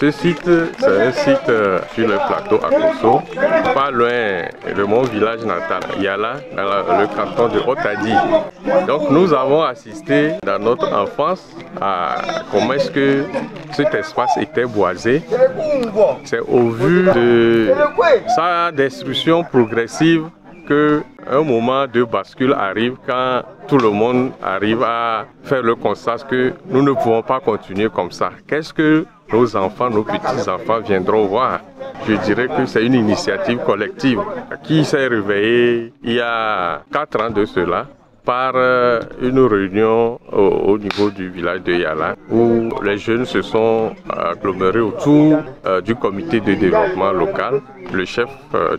Ce site, c'est un site sur le plateau à Kosso, pas loin de mon village natal, Yala, dans le canton de Haute-Adi. Donc nous avons assisté dans notre enfance à comment est-ce que cet espace était boisé. C'est au vu de sa destruction progressive qu'un moment de bascule arrive quand tout le monde arrive à faire le constat que nous ne pouvons pas continuer comme ça. Qu'est-ce que nos enfants, nos petits-enfants viendront voir? Je dirais que c'est une initiative collective qui s'est réveillée il y a 4 ans de cela par une réunion au niveau du village de Yala où les jeunes se sont agglomérés autour du comité de développement local, le chef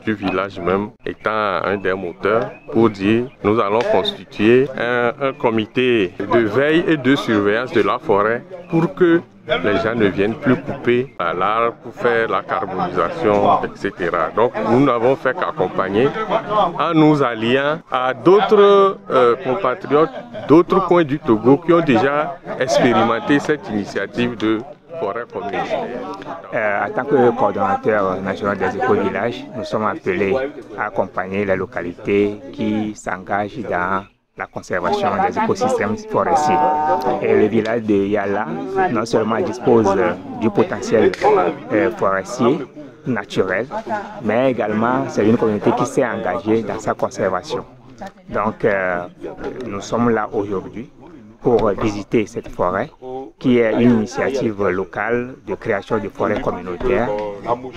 du village même étant un des moteurs pour dire nous allons constituer un comité de veille et de surveillance de la forêt pour que les gens ne viennent plus couper l'arbre pour faire la carbonisation, etc. Donc nous n'avons fait qu'accompagner en nous alliant à d'autres compatriotes d'autres coins du Togo qui ont déjà expérimenté cette initiative de forêt communautaire. En tant que coordonnateur national des éco-villages, nous sommes appelés à accompagner les localités qui s'engagent dans la conservation des écosystèmes forestiers. Et le village de Yala non seulement dispose du potentiel forestier naturel, mais également c'est une communauté qui s'est engagée dans sa conservation. Donc nous sommes là aujourd'hui pour visiter cette forêt qui est une initiative locale de création de forêts communautaires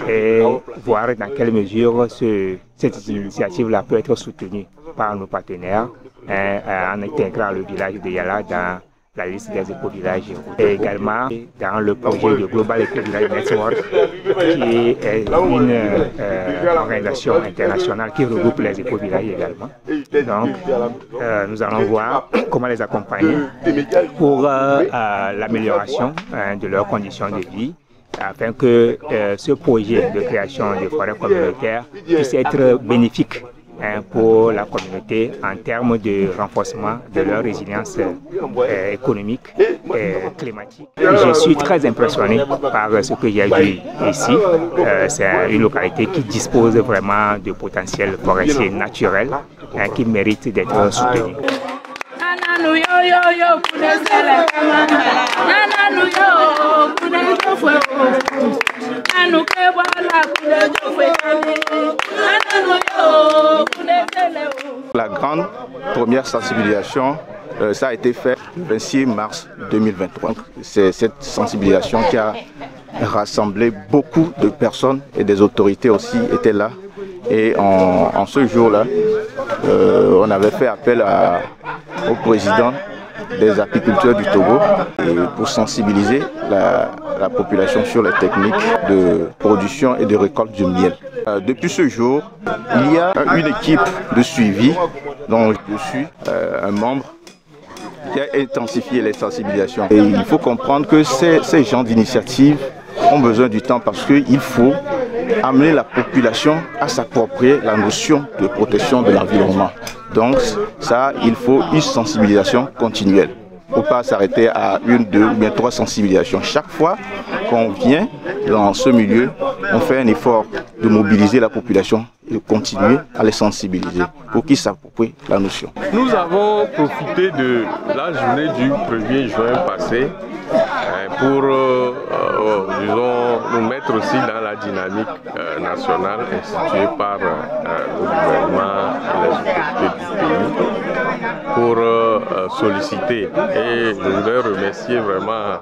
et voir dans quelle mesure cette initiative-là peut être soutenue par nos partenaires en intégrant le village de Yala dans la liste des éco-villages et également dans le projet de Global Eco-Village Network qui est une organisation internationale qui regroupe les éco-villages également. Donc nous allons voir comment les accompagner pour l'amélioration de leurs conditions de vie afin que ce projet de création de forêts communautaires puisse être bénéfique pour la communauté en termes de renforcement de leur résilience économique et climatique. Je suis très impressionné par ce que j'ai vu ici. C'est une localité qui dispose vraiment de potentiel forestier naturel qui mérite d'être soutenu. La grande première sensibilisation, ça a été fait le 26 mars 2023. C'est cette sensibilisation qui a rassemblé beaucoup de personnes et des autorités aussi étaient là. Et en ce jour-là, on avait fait appel au président des apiculteurs du Togo pour sensibiliser la population sur les techniques de production et de récolte du miel. Depuis ce jour, il y a une équipe de suivi dont je suis un membre qui a intensifié les sensibilisations. Et il faut comprendre que ces gens d'initiative ont besoin du temps parce qu'il faut amener la population à s'approprier la notion de protection de l'environnement. Donc ça, il faut une sensibilisation continuelle. Il ne faut pas s'arrêter à 1, 2 ou bien 3 sensibilisations. Chaque fois qu'on vient dans ce milieu, on fait un effort de mobiliser la population et de continuer à les sensibiliser pour qu'ils s'approprient la notion. Nous avons profité de la journée du 1er juin passé pour disons, nous mettre aussi dans la dynamique nationale instituée par le gouvernement et les autorités du pays pour solliciter. Et je voudrais remercier vraiment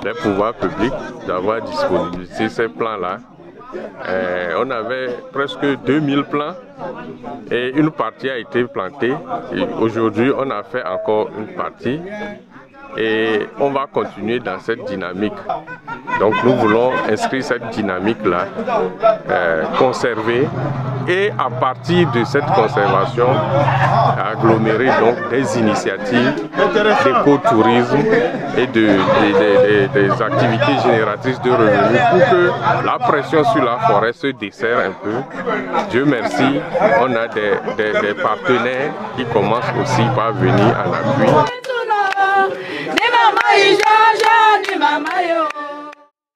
les pouvoirs publics d'avoir disponibilisé ces plans-là. On avait presque 2000 plants et une partie a été plantée. Aujourd'hui, on a fait encore une partie. Et on va continuer dans cette dynamique. Donc nous voulons inscrire cette dynamique-là, conserver et à partir de cette conservation, agglomérer donc des initiatives d'écotourisme et des activités génératrices de revenus pour que la pression sur la forêt se desserre un peu. Dieu merci, on a des partenaires qui commencent aussi par venir en appui.